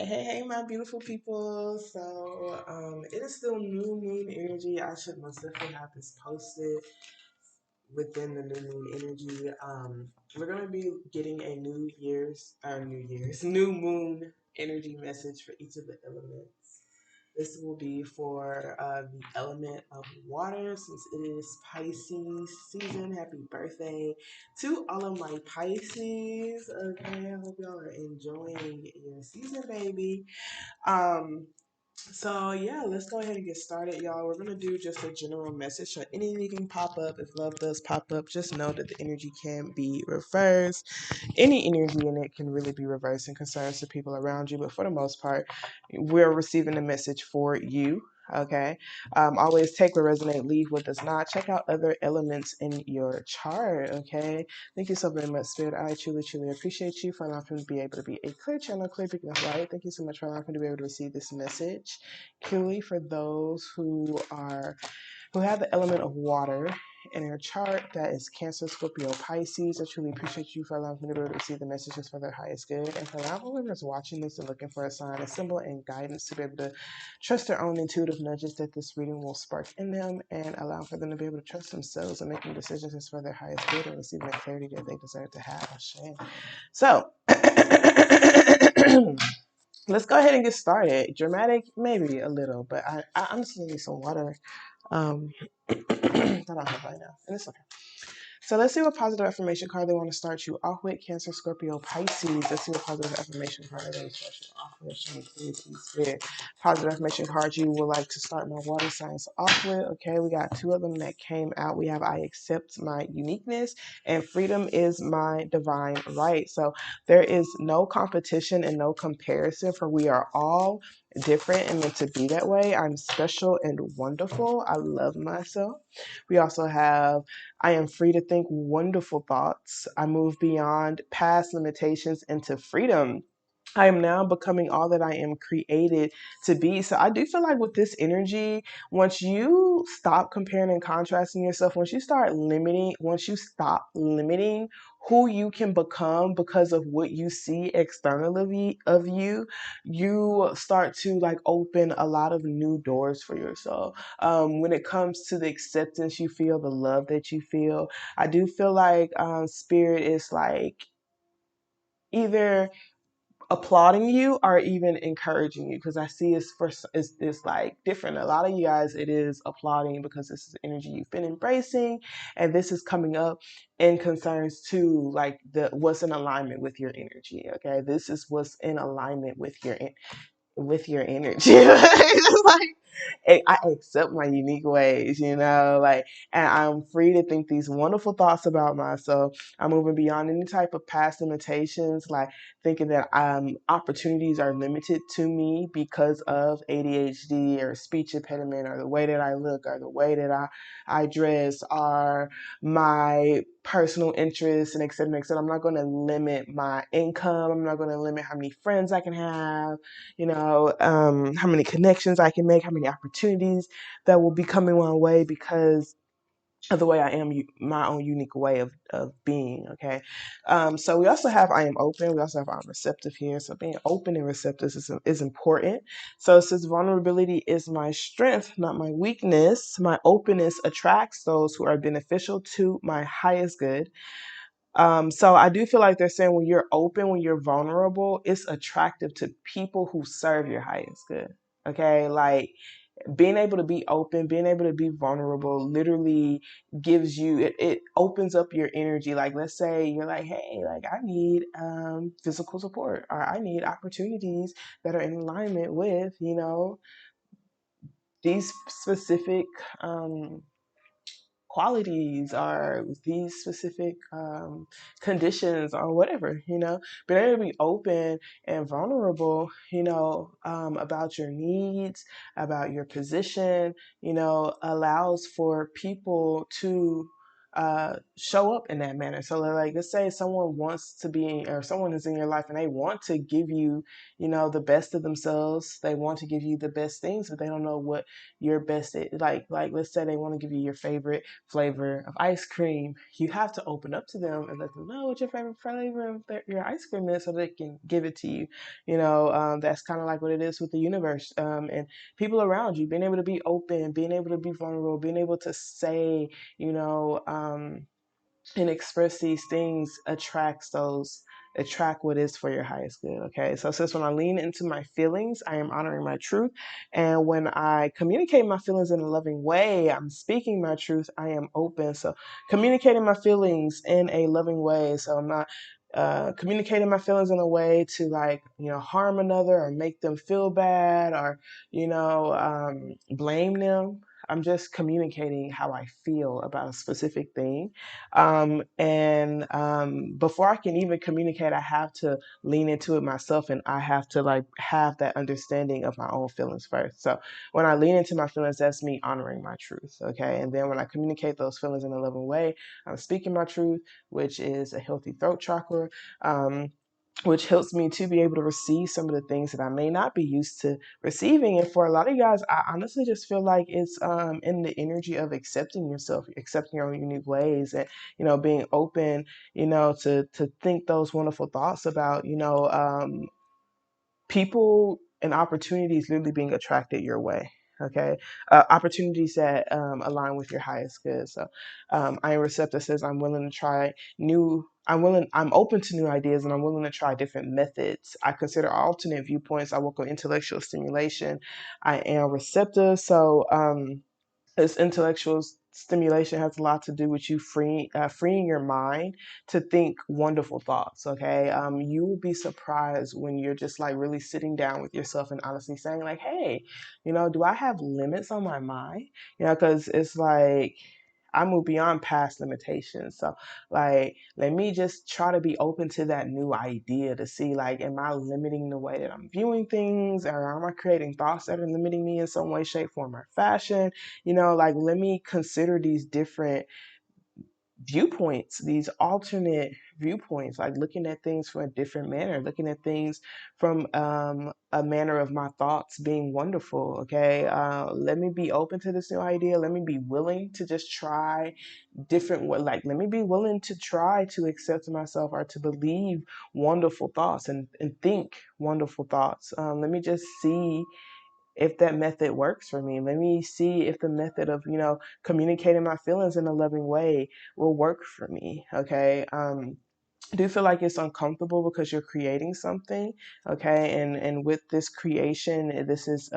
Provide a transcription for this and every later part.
Hey, my beautiful people. It is still new moon energy. I should most definitely have this posted within the new moon energy. We're going to be getting a new moon energy message for each of the elements. This will be for the element of water since it is Pisces season. Happy birthday to all of my Pisces. Okay, I hope y'all are enjoying your season, baby. Um, so let's go ahead and get started, y'all. We're gonna do just a general message. So anything can pop up. If love does pop up, just know that the energy can be reversed. Any energy in it can really be reversed and concerns to people around you. But for the most part, we're receiving a message for you. Okay. Always take what resonate, leave what does not. Check out other elements in your chart. Okay. Thank you so very much, Spirit. I truly, truly appreciate you for allowing me to be able to be a clear channel, clear beacon of light. Thank you so much for allowing me to be able to receive this message. Clearly, for those who have the element of water in their chart, that is Cancer, Scorpio, Pisces. I truly appreciate you for allowing me to be able to receive the messages for their highest good. And for allowing whoever's watching this and looking for a sign, a symbol, and guidance to be able to trust their own intuitive nudges that this reading will spark in them and allow for them to be able to trust themselves and making decisions as for their highest good and receiving the clarity that they deserve to have. So, let's go ahead and get started. Dramatic, maybe a little, but I'm just need some water. I don't have right now, and it's okay. So let's see what positive affirmation card they want to start you off with. Cancer, Scorpio, Pisces. Let's see what positive affirmation card they want to start you off with. Show me, please, Spirit. Positive affirmation card you would like to start my water signs off with. Okay, we got two of them that came out. We have I accept my uniqueness and freedom is my divine right. So there is no competition and no comparison, for we are all different and meant to be that way. I'm special and wonderful. I love myself. We also have I am free to think wonderful thoughts. I move beyond past limitations into freedom. I am now becoming all that I am created to be. So I do feel like with this energy, once you stop comparing and contrasting yourself, once you stop limiting who you can become because of what you see externally of you, you start to like open a lot of new doors for yourself. When it comes to the acceptance you feel, the love that you feel, I do feel like spirit is like either applauding you or even encouraging you, because I see it's like different. A lot of you guys, it is applauding because this is energy you've been embracing, and this is coming up in concerns to like the what's in alignment with your energy. Okay, this is what's in alignment with your energy. It's like I accept my unique ways, like, and I'm free to think these wonderful thoughts about myself. I'm moving beyond any type of past limitations, like thinking that opportunities are limited to me because of ADHD or speech impediment or the way that I look or the way that I dress or my personal interests and et cetera, et cetera. I'm not going to limit my income. I'm not going to limit how many friends I can have, how many connections I can make, how many opportunities that will be coming my way because of the way I am, my own unique way of being. Okay. So we also have I am open. We also have I'm receptive here. So being open and receptive is important. So it says vulnerability is my strength, not my weakness. My openness attracts those who are beneficial to my highest good. So I do feel like they're saying when you're open, when you're vulnerable, it's attractive to people who serve your highest good. Okay. Like being able to be open, being able to be vulnerable literally gives you, it opens up your energy. Like, let's say you're like, hey, like I need physical support or I need opportunities that are in alignment with, these specific qualities or these specific conditions or whatever, being able to be open and vulnerable, about your needs, about your position, allows for people to show up in that manner. So like, let's say someone wants to be, or someone is in your life and they want to give you, the best of themselves. They want to give you the best things, but they don't know what your best is. Like let's say they want to give you your favorite flavor of ice cream. You have to open up to them and let them know what your favorite flavor of your ice cream is so they can give it to you. That's kind of like what it is with the universe, and people around you, being able to be open, being able to be vulnerable, being able to say, and express these things attract what is for your highest good. Okay, so since when I lean into my feelings, I am honoring my truth, and when I communicate my feelings in a loving way, I'm speaking my truth. I am open. So communicating my feelings in a loving way, so I'm not communicating my feelings in a way to, like, harm another or make them feel bad, or blame them. I'm just communicating how I feel about a specific thing. And before I can even communicate, I have to lean into it myself, and I have to, like, have that understanding of my own feelings first. So when I lean into my feelings, that's me honoring my truth. Okay. And then when I communicate those feelings in a loving way, I'm speaking my truth, which is a healthy throat chakra. Which helps me to be able to receive some of the things that I may not be used to receiving. And for a lot of you guys, I honestly just feel like it's in the energy of accepting yourself, accepting your own unique ways, and being open, to think those wonderful thoughts about people and opportunities literally being attracted your way. Okay, opportunities that align with your highest good. So, I am receptive says I'm willing to try new. I'm open to new ideas, and I'm willing to try different methods. I consider alternate viewpoints. I work on intellectual stimulation. I am receptive. So, this intellectual stimulation has a lot to do with you freeing your mind to think wonderful thoughts. Okay, you will be surprised when you're just, like, really sitting down with yourself and honestly saying, like, hey, do I have limits on my mind? Because it's like I move beyond past limitations. So, like, let me just try to be open to that new idea to see, like, am I limiting the way that I'm viewing things, or am I creating thoughts that are limiting me in some way, shape, form, or fashion? Like, let me consider these different viewpoints, these alternate viewpoints, like looking at things from a different manner, looking at things from a manner of my thoughts being wonderful. Okay, let me be open to this new idea. Let me be willing to just try different, like, let me be willing to try to accept myself, or to believe wonderful thoughts, and think wonderful thoughts. Let me just see if that method works for me. Let me see if the method of, communicating my feelings in a loving way will work for me. Okay. I do feel like it's uncomfortable because you're creating something, okay, and with this creation, this is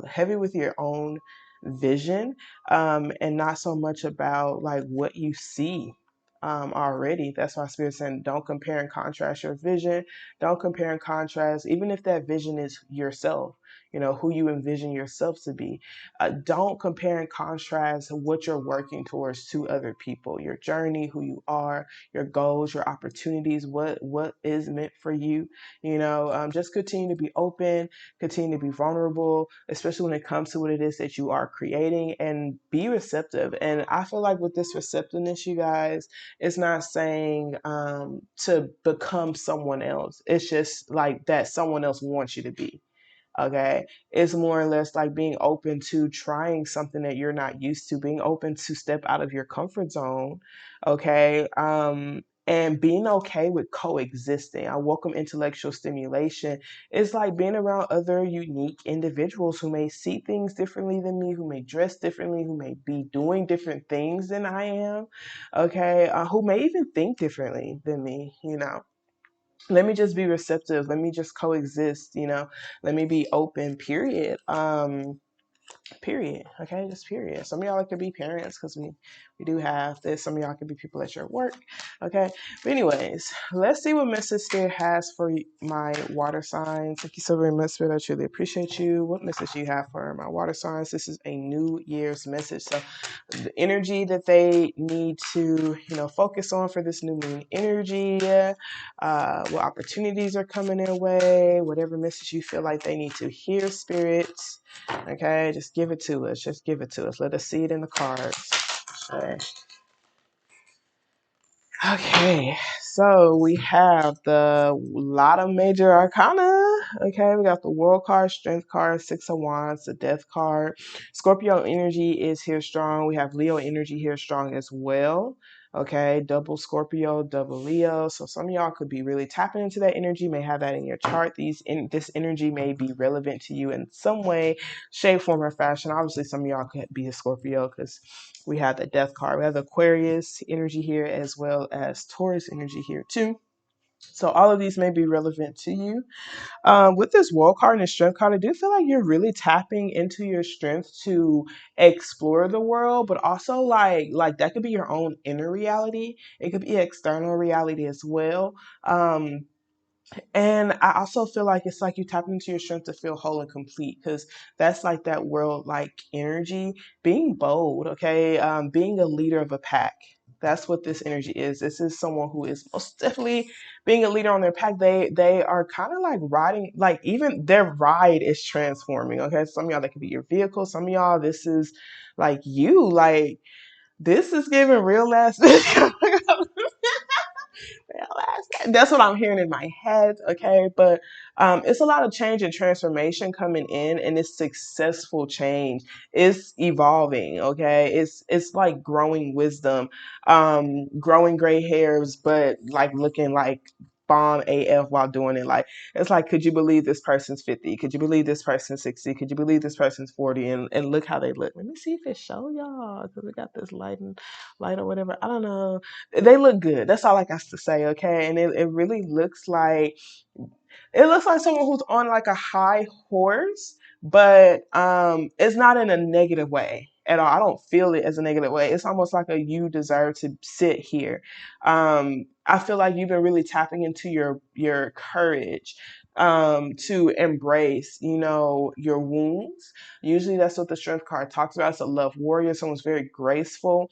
heavy with your own vision, and not so much about, like, what you see already. That's why Spirit's saying, don't compare and contrast your vision. Don't compare and contrast, even if that vision is yourself. Who you envision yourself to be. Don't compare and contrast what you're working towards to other people. Your journey, who you are, your goals, your opportunities, what is meant for you. Just continue to be open, continue to be vulnerable, especially when it comes to what it is that you are creating, and be receptive. And I feel like with this receptiveness, you guys, it's not saying to become someone else. It's just like that someone else wants you to be. Okay. It's more or less like being open to trying something that you're not used to, being open to step out of your comfort zone. Okay. And being okay with coexisting. I welcome intellectual stimulation. It's like being around other unique individuals who may see things differently than me, who may dress differently, who may be doing different things than I am. Okay. Who may even think differently than me. Let me just be receptive. Let me just coexist. Let me be open, period. Period. Okay, just period. Some of y'all could be parents, because we do have this. Some of y'all could be people at your work. Okay, but anyways, let's see what message Spirit has for my water signs. Thank you so very much, Spirit. I truly appreciate you. What message do you have for my water signs? This is a New Year's message. So the energy that they need to focus on for this new moon energy, what opportunities are coming their way, whatever message you feel like they need to hear, Spirit. Okay, just give it to us. Just give it to us. Let us see it in the cards. Okay. Okay, so we have the lot of major arcana. Okay, we got the world card, strength card, six of wands, the death card. Scorpio energy is here strong. We have Leo energy here strong as well. Okay, double Scorpio, double Leo. So some of y'all could be really tapping into that energy, may have that in your chart. This energy may be relevant to you in some way, shape, form, or fashion. Obviously, some of y'all could be a Scorpio because we have the death card. We have the Aquarius energy here as well as Taurus energy here too. So all of these may be relevant to you. With this world card and the strength card, I do feel like you're really tapping into your strength to explore the world, but also like that could be your own inner reality. It could be external reality as well. And I also feel like it's like you tap into your strength to feel whole and complete because that's like that world like energy, being bold, okay, being a leader of a pack. That's what this energy is. This is someone who is most definitely being a leader on their pack. They are kind of like riding, like even their ride is transforming. Okay, some of y'all that could be your vehicle. Some of y'all this is like you. Like this is giving real last. That's what I'm hearing in my head, okay? But it's a lot of change and transformation coming in, and it's successful change. It's evolving, okay? It's like growing wisdom, growing gray hairs, but like looking like bomb AF while doing it. Like it's like, could you believe this person's 50? Could you believe this person's 60? Could you believe this person's 40? And look how they look. Let me see if it show y'all because we got this light or whatever. I don't know, they look good. That's all I got to say, okay? And it really looks like someone who's on like a high horse, but it's not in a negative way at all. I don't feel it as a negative way. It's almost like a you deserve to sit here. I feel like you've been really tapping into your courage to embrace, your wounds. Usually that's what the strength card talks about. It's a love warrior, someone's very graceful,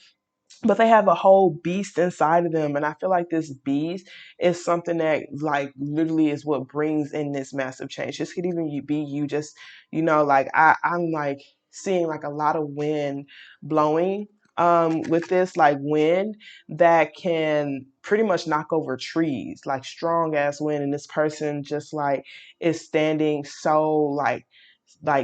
but they have a whole beast inside of them, and I feel like this beast is something that like literally is what brings in this massive change. This could even be you just, like I'm like seeing like a lot of wind blowing with this, like wind that can pretty much knock over trees, like strong ass wind, and this person just like is standing so like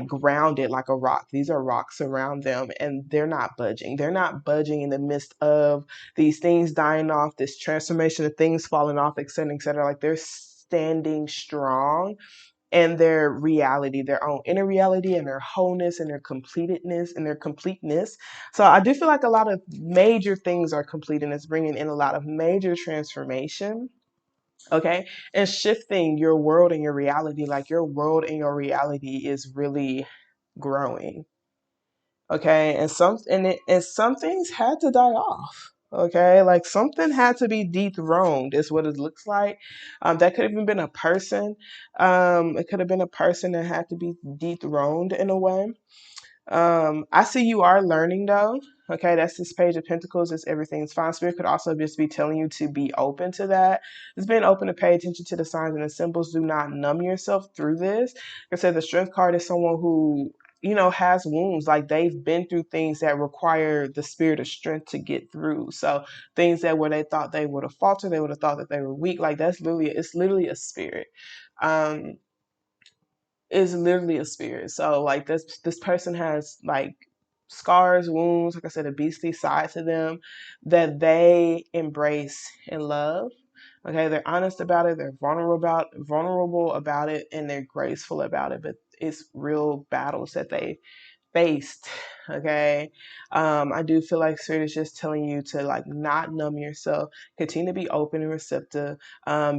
grounded like a rock. These are rocks around them and they're not budging. They're not budging in the midst of these things dying off, this transformation of things falling off, et cetera, et cetera. Like they're standing strong in their reality, their own inner reality and their wholeness and their completedness and their completeness. So I do feel like a lot of major things are complete and it's bringing in a lot of major transformation. Okay, and shifting your world and your reality, like your world and your reality is really growing. Okay, and some things had to die off. Okay, like something had to be dethroned is what it looks like. That could have even been a person. It could have been a person that had to be dethroned in a way. I see you are learning though. Okay, that's this Page of Pentacles. It's everything's fine. Spirit could also just be telling you to be open to that. It's being open to pay attention to the signs and the symbols. Do not numb yourself through this. Like I said, the Strength card is someone who, has wounds. Like they've been through things that require the spirit of strength to get through. So things that where they thought they would have faltered, they would have thought that they were weak. Like it's literally a spirit. Um, is literally a spirit. So like this person has like scars, wounds, like I said, a beastly side to them that they embrace and love. Okay, they're honest about it, they're vulnerable about it, and they're graceful about it. But it's real battles that they faced. Okay, I do feel like spirit is just telling you to like not numb yourself, continue to be open and receptive,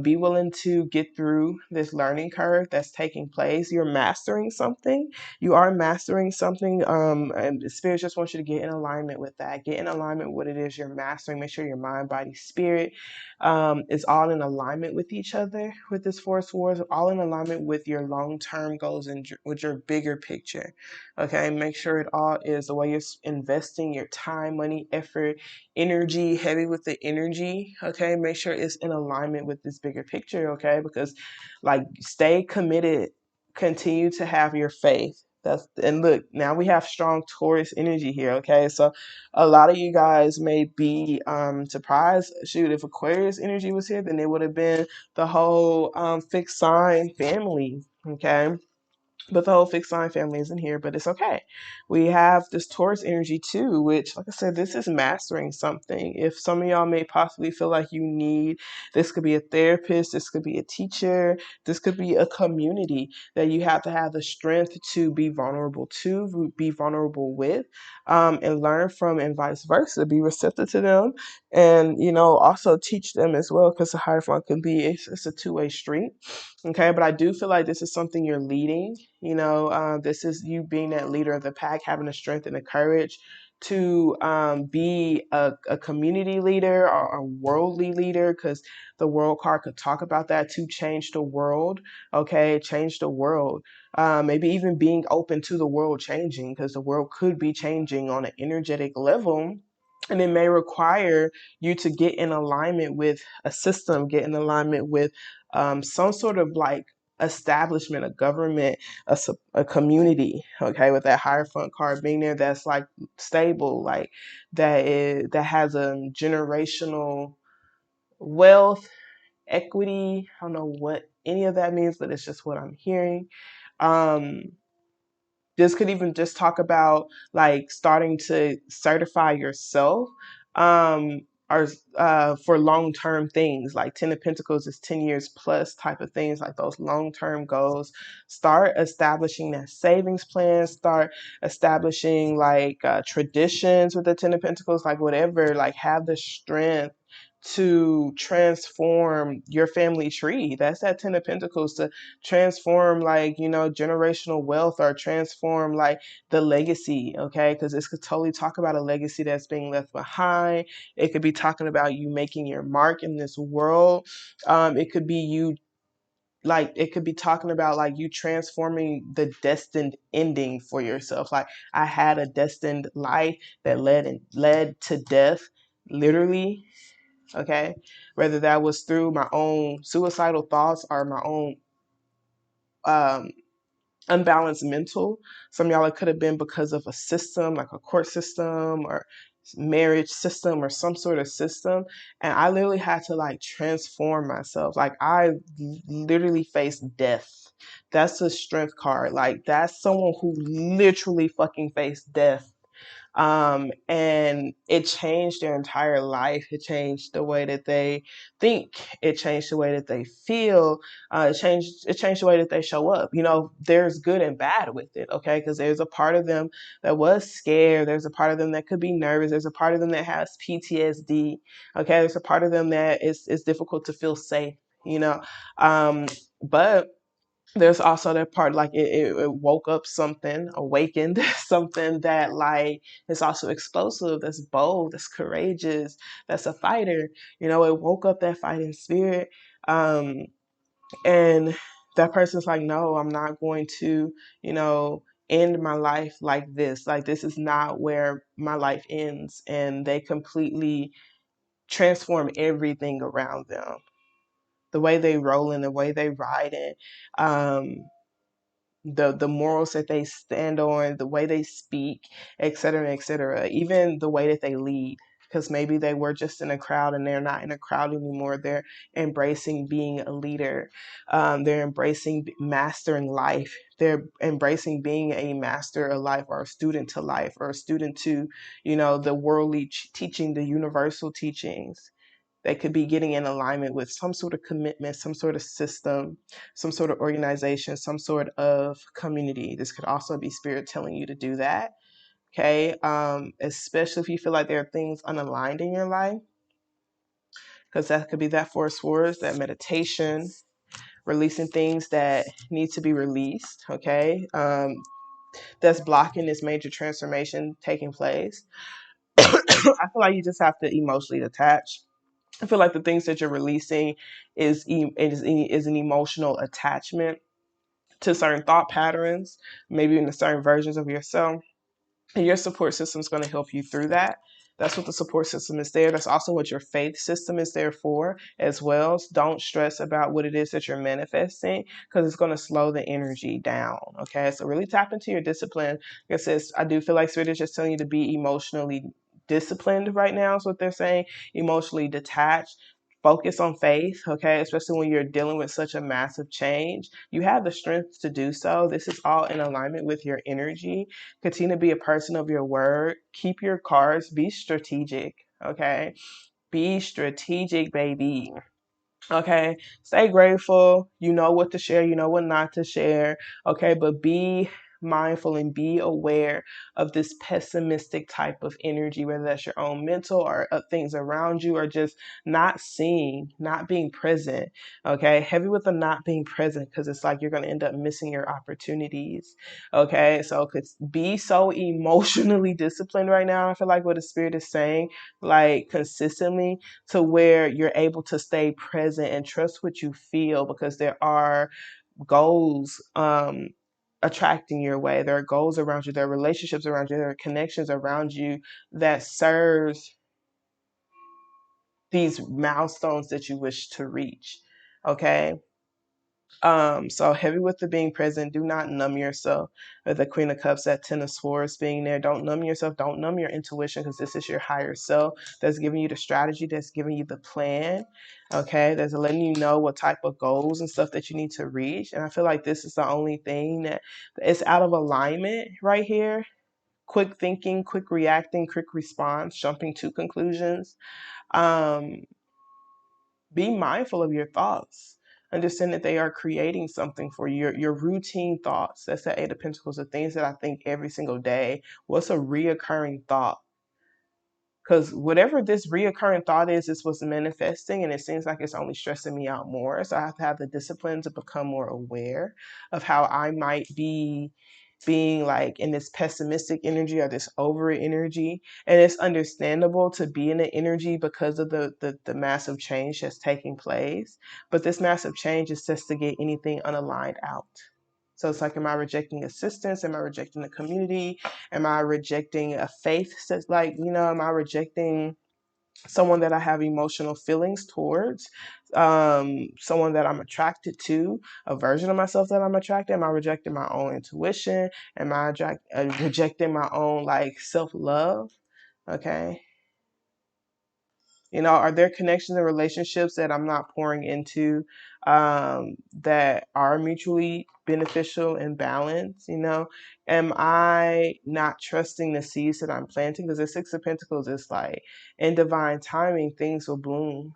be willing to get through this learning curve that's taking place. You're mastering something. You are mastering something, and spirit just wants you to get in alignment with that. Get in alignment with what it is you're mastering. Make sure your mind, body, spirit is all in alignment with each other. With this Force Wars, all in alignment with your long-term goals and with your bigger picture. Okay, make sure it all is the way you're investing your time, money, effort, energy, heavy with the energy. Okay, make sure it's in alignment with this bigger picture. Okay, because like stay committed, continue to have your faith. And look, now we have strong Taurus energy here, okay? So a lot of you guys may be surprised. Shoot, if Aquarius energy was here, then it would have been the whole fixed sign family, okay? But the whole fixed sign family isn't here, but it's okay. We have this Taurus energy too, which, like I said, this is mastering something. If some of y'all may possibly feel like you need, this could be a therapist, this could be a teacher, this could be a community that you have to have the strength to be vulnerable to, be vulnerable with, and learn from, and vice versa. Be receptive to them, and also teach them as well, because the Hierophant can be, it's a two-way street. Okay, but I do feel like this is something you're leading. This is you being that leader of the pack, having the strength and the courage to be a community leader or a worldly leader, because the world card could talk about that, to change the world. Okay, change the world. Maybe even being open to the world changing, because the world could be changing on an energetic level. And it may require you to get in alignment with a system, get in alignment with some sort of like establishment, a government, a community, okay, with that Hierophant card being there, that's like stable, like that has a generational wealth, equity. I don't know what any of that means, but it's just what I'm hearing. Um, this could even just talk about like starting to certify yourself, um, or for long-term things. Like 10 of Pentacles is 10 years plus type of things, like those long-term goals. Start establishing that savings plan. Start establishing like traditions with the 10 of Pentacles, like whatever, like have the strength to transform your family tree. That's that 10 of Pentacles, to transform like generational wealth, or transform like the legacy, okay? Because this could totally talk about a legacy that's being left behind. It could be talking about you making your mark in this world. It could be you, like it could be talking about like you transforming the destined ending for yourself. Like, I had a destined life that led to death, literally. Okay, whether that was through my own suicidal thoughts or my own um, unbalanced mental. Some of y'all, it could have been because of a system, like a court system or marriage system or some sort of system. And I literally had to like transform myself. Like, I literally faced death. That's a strength card. Like, that's someone who literally fucking faced death, and it changed their entire life. It changed the way that they think. It changed the way that they feel. It changed the way that they show up. There's good and bad with it, okay? Because there's a part of them that was scared. There's a part of them that could be nervous. There's a part of them that has PTSD, okay? There's a part of them that it's difficult to feel safe, but there's also that part, like it woke up something, awakened something that like is also explosive, that's bold, that's courageous, that's a fighter. It woke up that fighting spirit. And that person's like, no, I'm not going to, end my life like this. Like, this is not where my life ends. And they completely transform everything around them. The way they roll in, the way they ride in. The morals that they stand on, the way they speak, et cetera, et cetera. Even the way that they lead, because maybe they were just in a crowd and they're not in a crowd anymore. They're embracing being a leader. They're embracing mastering life. They're embracing being a master of life, or a student to life, or a student to, the worldly teaching, the universal teachings. They could be getting in alignment with some sort of commitment, some sort of system, some sort of organization, some sort of community. This could also be spirit telling you to do that. Okay. Especially if you feel like there are things unaligned in your life, because that could be that Four of Swords, that meditation, releasing things that need to be released. Okay. That's blocking this major transformation taking place. I feel like you just have to emotionally detach. I feel like the things that you're releasing is an emotional attachment to certain thought patterns, maybe in certain versions of yourself. And your support system is going to help you through that. That's what the support system is there. That's also what your faith system is there for as well. So don't stress about what it is that you're manifesting, because it's going to slow the energy down. Okay, so really tap into your discipline. Like I said, I do feel like Spirit is just telling you to be emotionally disciplined right now, is what they're saying. Emotionally detached. Focus on faith, okay? Especially when you're dealing with such a massive change. You have the strength to do so. This is all in alignment with your energy. Continue to be a person of your word. Keep your cards. Be strategic, okay? Be strategic, baby. Okay, stay grateful. You know what to share, you know what not to share. Okay, but be mindful and be aware of this pessimistic type of energy, whether that's your own mental or things around you, or just not seeing, not being present. Okay, heavy with the not being present, because it's like you're going to end up missing your opportunities. Okay, so could be so emotionally disciplined right now. I feel like what the Spirit is saying, like consistently, to where you're able to stay present and trust what you feel, because there are goals attracting your way. There are goals around you, there are relationships around you, there are connections around you that serves these milestones that you wish to reach. Okay. So heavy with the being present. Do not numb yourself. With the Queen of Cups, that Ten of Swords being there. Don't numb yourself. Don't numb your intuition, because this is your higher self that's giving you the strategy, that's giving you the plan. Okay, that's letting you know what type of goals and stuff that you need to reach. And I feel like this is the only thing that is out of alignment right here. Quick thinking, quick reacting, quick response, jumping to conclusions. Um, be mindful of your thoughts. Understand that they are creating something for you. Your routine thoughts. That's the Eight of Pentacles. The things that I think every single day. What's a reoccurring thought? Because whatever this reoccurring thought is what's manifesting, and it seems like it's only stressing me out more. So I have to have the discipline to become more aware of how I might be being like in this pessimistic energy or this over energy. And it's understandable to be in the energy because of the massive change that's taking place. But this massive change is just to get anything unaligned out. So it's like, am I rejecting assistance? Am I rejecting the community? Am I rejecting a faith? Like, am I rejecting someone that I have emotional feelings towards, someone that I'm attracted to, a version of myself that I'm attracted? Am I rejecting my own intuition? Am I rejecting my own like self-love? Okay. Are there connections and relationships that I'm not pouring into that are mutually beneficial and balanced? Am I not trusting the seeds that I'm planting? Because the Six of Pentacles is like, in divine timing, things will bloom.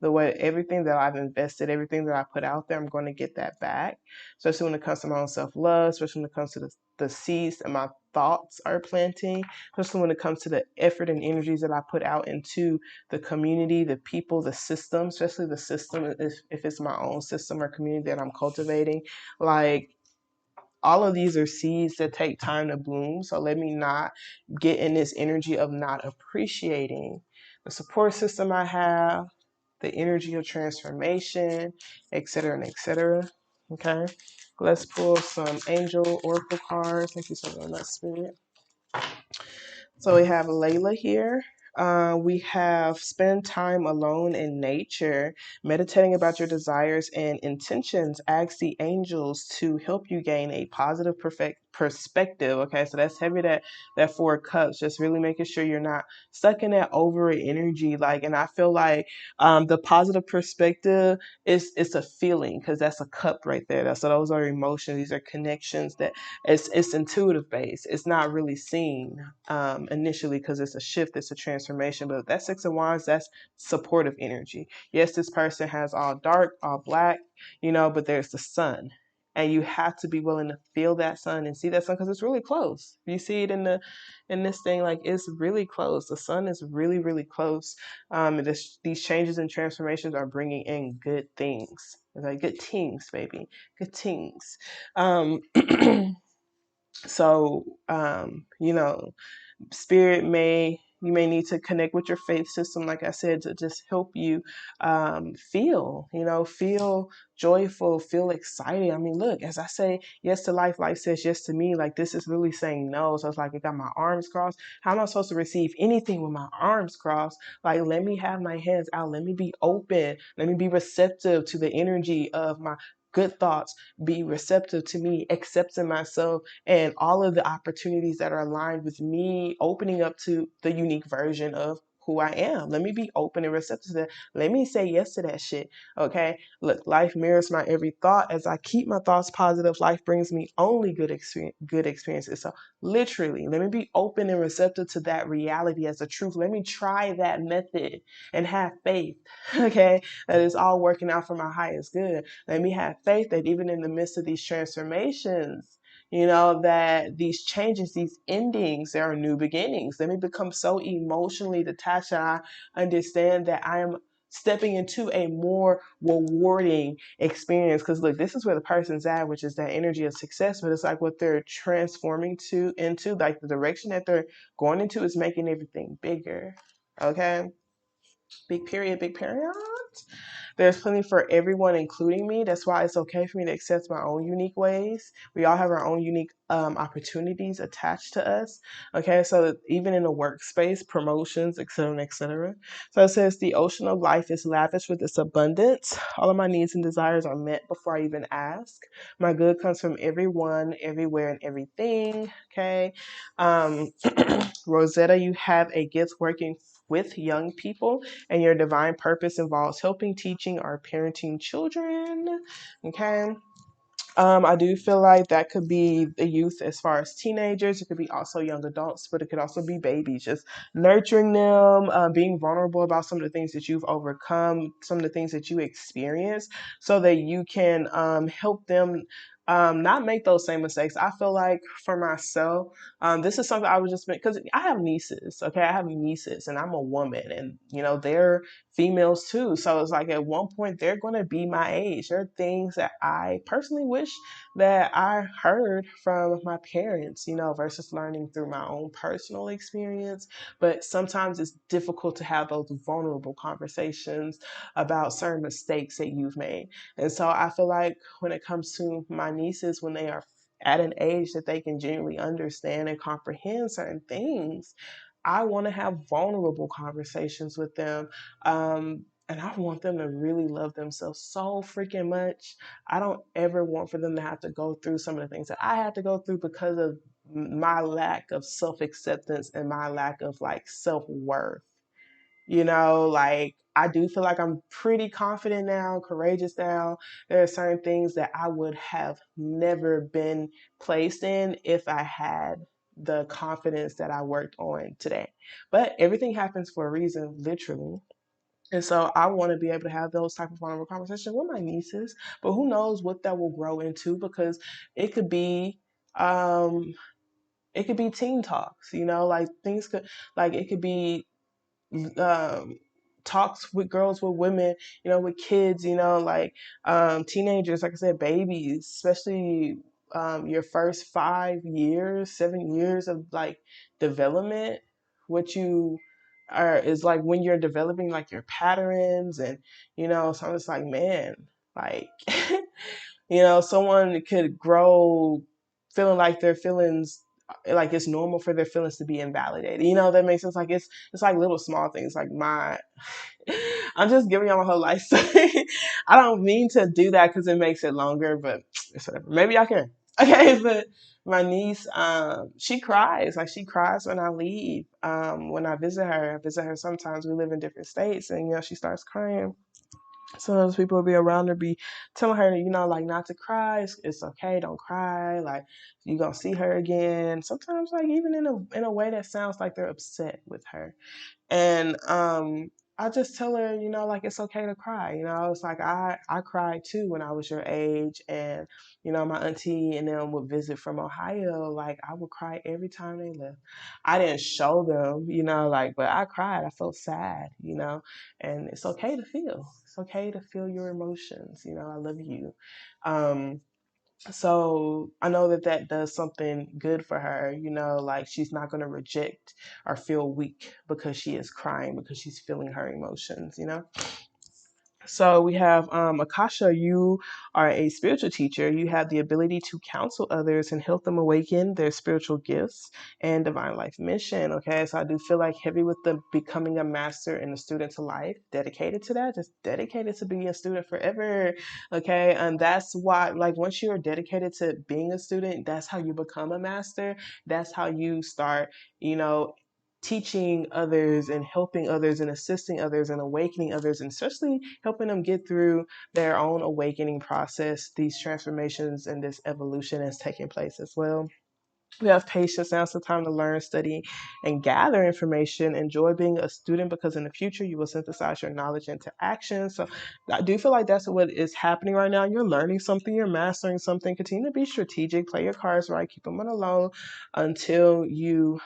The way everything that I've invested, everything that I put out there, I'm going to get that back. Especially when it comes to my own self-love, especially when it comes to the seeds that my thoughts are planting, especially when it comes to the effort and energies that I put out into the community, the people, the system, especially the system, if it's my own system or community that I'm cultivating. Like, all of these are seeds that take time to bloom. So let me not get in this energy of not appreciating the support system I have, the energy of transformation, etc. and etc. Okay, let's pull some angel oracle cards. Thank you so much, Spirit. So we have Layla here. We have spend time alone in nature, meditating about your desires and intentions. Ask the angels to help you gain a positive perspective. Okay, so that's heavy. That Four of Cups, just really making sure you're not stuck in that over energy. Like, and I feel like the positive perspective is, it's a feeling, because that's a cup right there. So those are emotions. These are connections that it's intuitive based. It's not really seen initially, because it's a shift, it's a transformation. But that Six of Wands, that's supportive energy. Yes, this person has all dark, all black, but there's the sun. And you have to be willing to feel that sun and see that sun, because it's really close. You see it in this thing, like, it's really close. The sun is really, really close. These changes and transformations are bringing in good things. It's like good things, baby, good things. So, Spirit may You may need to connect with your faith system, like I said, to just help you feel joyful, feel excited. I mean, look, as I say yes to life, life says yes to me. Like, this is really saying no. So it's like I got my arms crossed. How am I supposed to receive anything with my arms crossed? Like, let me have my hands out. Let me be open. Let me be receptive to the energy of my good thoughts, be receptive to me accepting myself and all of the opportunities that are aligned with me opening up to the unique version of who I am. Let me be open and receptive to that. Let me say yes to that shit. Okay. Look, life mirrors my every thought. As I keep my thoughts positive, life brings me only good experiences. So literally, let me be open and receptive to that reality as a truth. Let me try that method and have faith. Okay. That is all working out for my highest good. Let me have faith that even in the midst of these transformations, that these changes, these endings, there are new beginnings. Let me become so emotionally detached that I understand that I am stepping into a more rewarding experience. Because look, this is where the person's at, which is that energy of success, but it's like what they're transforming into, like the direction that they're going into is making everything bigger. Okay. Big period, big period. There's plenty for everyone, including me. That's why it's okay for me to accept my own unique ways. We all have our own unique opportunities attached to us. Okay, so even in the workspace, promotions, etc., etc. So it says the ocean of life is lavish with its abundance. All of my needs and desires are met before I even ask. My good comes from everyone, everywhere, and everything. Okay, Rosetta, you have a gift working with young people, and your divine purpose involves helping, teaching, or parenting children. Okay. I do feel like that could be the youth as far as teenagers. It could be also young adults, but it could also be babies. Just nurturing them, being vulnerable about some of the things that you've overcome, some of the things that you experience, so that you can help them not make those same mistakes. I feel like for myself, this is something I was just because I have nieces. Okay, I have nieces, and I'm a woman, and they're females too. So it's like at one point they're going to be my age. There are things that I personally wish that I heard from my parents, versus learning through my own personal experience. But sometimes it's difficult to have those vulnerable conversations about certain mistakes that you've made. And so I feel like when it comes to my nieces, when they are at an age that they can genuinely understand and comprehend certain things, I want to have vulnerable conversations with them. And I want them to really love themselves so freaking much. I don't ever want for them to have to go through some of the things that I had to go through because of my lack of self acceptance and my lack of like self worth. Like I do feel like I'm pretty confident now, courageous now. There are certain things that I would have never been placed in if I had the confidence that I worked on today. But everything happens for a reason, literally. And so I want to be able to have those type of vulnerable conversations with my nieces. But who knows what that will grow into, because it could be um it could be teen talks, like things could, like it could be um, talks with girls, with women, with kids, like teenagers, like I said, babies, especially your first 5 years, 7 years of like development. What you are is like when you're developing like your patterns, and so it's like, man, like someone could grow feeling like their feelings, like it's normal for their feelings to be invalidated. That makes sense. Like it's like little small things. Like I'm just giving y'all my whole life story. I don't mean to do that because it makes it longer, but it's whatever. Maybe I can. Okay, but my niece, she cries. Like she cries when I leave. When I visit her sometimes. We live in different states, and she starts crying. Sometimes people will be around her, be telling her, like not to cry. It's okay, don't cry. Like you gonna see her again. Sometimes, like even in a way that sounds like they're upset with her. And I just tell her, like it's okay to cry. It's like I cried too when I was your age, and my auntie and them would visit from Ohio. Like I would cry every time they left. I didn't show them, like, but I cried. I felt sad, and it's okay to feel. It's okay to feel your emotions. I love you. Um, So I know that that does something good for her, like she's not going to reject or feel weak because she is crying, because she's feeling her emotions. So we have Akasha, you are a spiritual teacher. You have the ability to counsel others and help them awaken their spiritual gifts and divine life mission. Okay, so I do feel like heavy with the becoming a master and a student to life, dedicated to that, just dedicated to being a student forever. Okay, and that's why, like, once you're dedicated to being a student, that's how you become a master. That's how you start, you know, teaching others and helping others and assisting others and awakening others, and especially helping them get through their own awakening process, these transformations and this evolution is taking place as well. We have patience. Now's the time to learn, study, and gather information. Enjoy being a student, because in the future you will synthesize your knowledge into action. So I do feel like that's what is happening right now. You're learning something, you're mastering something. Continue to be strategic, play your cards right, keep them on the low until you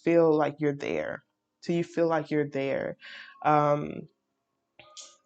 feel like you're there. Till you feel like you're there. Um,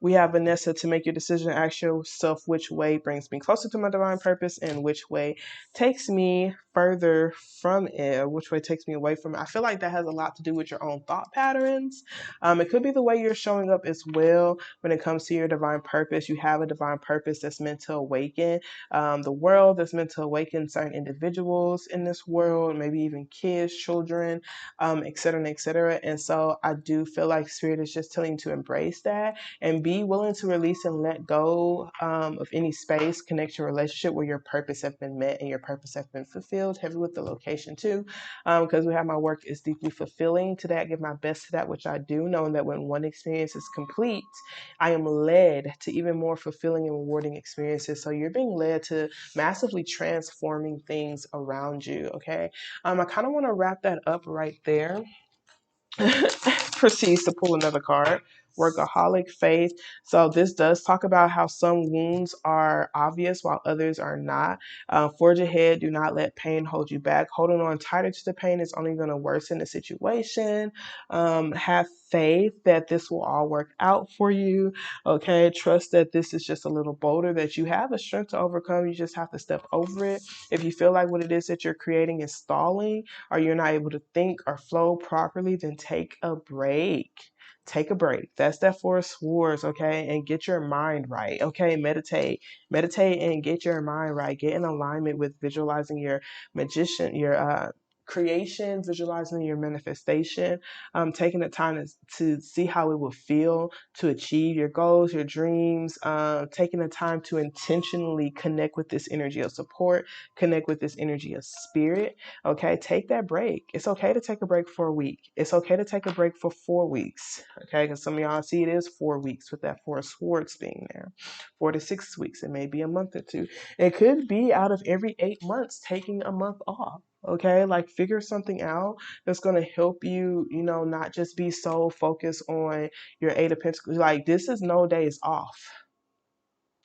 we have Vanessa. To make your decision, ask yourself which way brings me closer to my divine purpose and which way takes me further from it, or which way takes me away from it. I feel like that has a lot to do with your own thought patterns. It could be the way you're showing up as well when it comes to your divine purpose. You have a divine purpose that's meant to awaken the world, that's meant to awaken certain individuals in this world, maybe even kids, children, et cetera, et cetera. And so I do feel like Spirit is just telling you to embrace that and be willing to release and let go of any space, connection, relationship where your purpose have been met and your purpose have been fulfilled. Heavy with the location too, because we have my work is deeply fulfilling. Today I give my best to that which I do, knowing that when one experience is complete, I am led to even more fulfilling and rewarding experiences. So you're being led to massively transforming things around you. Okay, I kind of want to wrap that up right there. Proceeds to pull another card. Workaholic faith. So this does talk about how some wounds are obvious while others are not. Forge ahead. Do not let pain hold you back. Holding on tighter to the pain is only going to worsen the situation. Have faith that this will all work out for you. Okay. Trust that this is just a little boulder that you have the strength to overcome. You just have to step over it. If you feel like what it is that you're creating is stalling, or you're not able to think or flow properly, then take a break. Take a break. That's that Four of Swords, okay? And get your mind right, okay? Meditate and get your mind right. Get in alignment with visualizing your your creation, visualizing your manifestation, taking the time to see how it will feel to achieve your goals, your dreams, taking the time to intentionally connect with this energy of support, connect with this energy of spirit. Okay, take that break. It's okay to take a break for a week. It's okay to take a break for 4 weeks. Okay, because some of y'all see it is 4 weeks with that Four of Swords being there. 4 to 6 weeks. It may be a month or two. It could be out of every 8 months taking a month off. Okay, like figure something out that's going to help you, not just be so focused on your Eight of Pentacles. Like, this is no days off,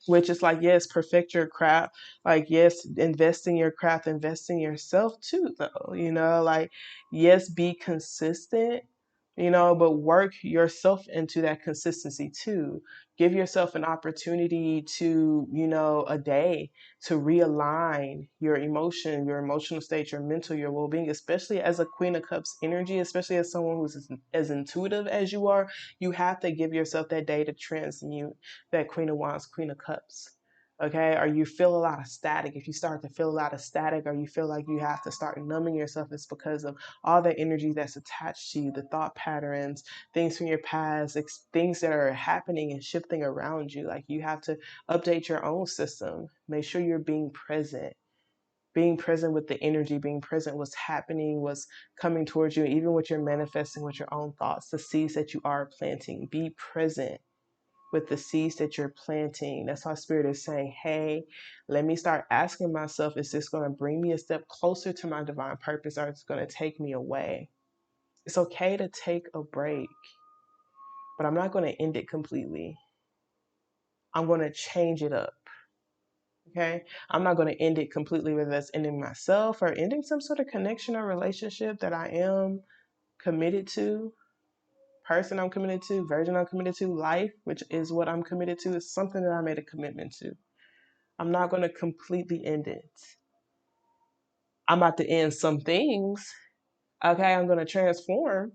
which is like, yes, perfect your craft, like, yes, invest in your craft, invest in yourself too, though, like, yes, be consistent, but work yourself into that consistency too. Give yourself an opportunity to, a day to realign your emotion, your emotional state, your mental, your well-being, especially as a Queen of Cups energy, especially as someone who's as intuitive as you are. You have to give yourself that day to transmute that Queen of Wands, Queen of Cups. Okay, or you feel a lot of static. If you start to feel a lot of static, or you feel like you have to start numbing yourself, it's because of all the energy that's attached to you, the thought patterns, things from your past, things that are happening and shifting around you. Like, you have to update your own system. Make sure you're being present with the energy, being present what's happening, what's coming towards you, even what you're manifesting with your own thoughts, the seeds that you are planting. Be present with the seeds that you're planting. That's why Spirit is saying, hey, let me start asking myself, is this going to bring me a step closer to my divine purpose, or is it going to take me away? It's okay to take a break, but I'm not going to end it completely. I'm going to change it up. Okay? I'm not going to end it completely, whether that's ending myself or ending some sort of connection or relationship that I am committed to, person I'm committed to, version I'm committed to, life, which is what I'm committed to, is something that I made a commitment to. I'm not going to completely end it. I'm about to end some things. Okay, I'm going to transform.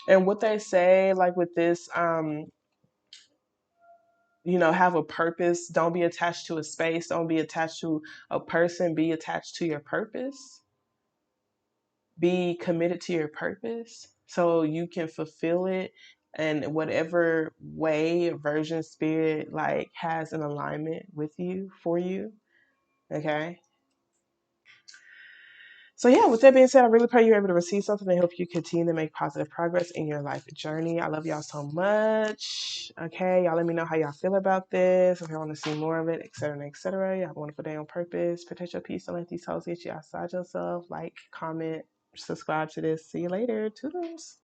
And what they say, like with this, have a purpose. Don't be attached to a space. Don't be attached to a person. Be attached to your purpose. Be committed to your purpose so you can fulfill it in whatever way, version, spirit like has an alignment with you, for you. Okay. So yeah, with that being said, I really pray you're able to receive something. I hope you continue to make positive progress in your life journey. I love y'all so much. Okay, y'all let me know how y'all feel about this. If you want to see more of it, etc., etc. You have a wonderful day on purpose. Protect your peace. Don't let these hoes get you outside yourself. Like, comment, subscribe to this. See you later. Toodles.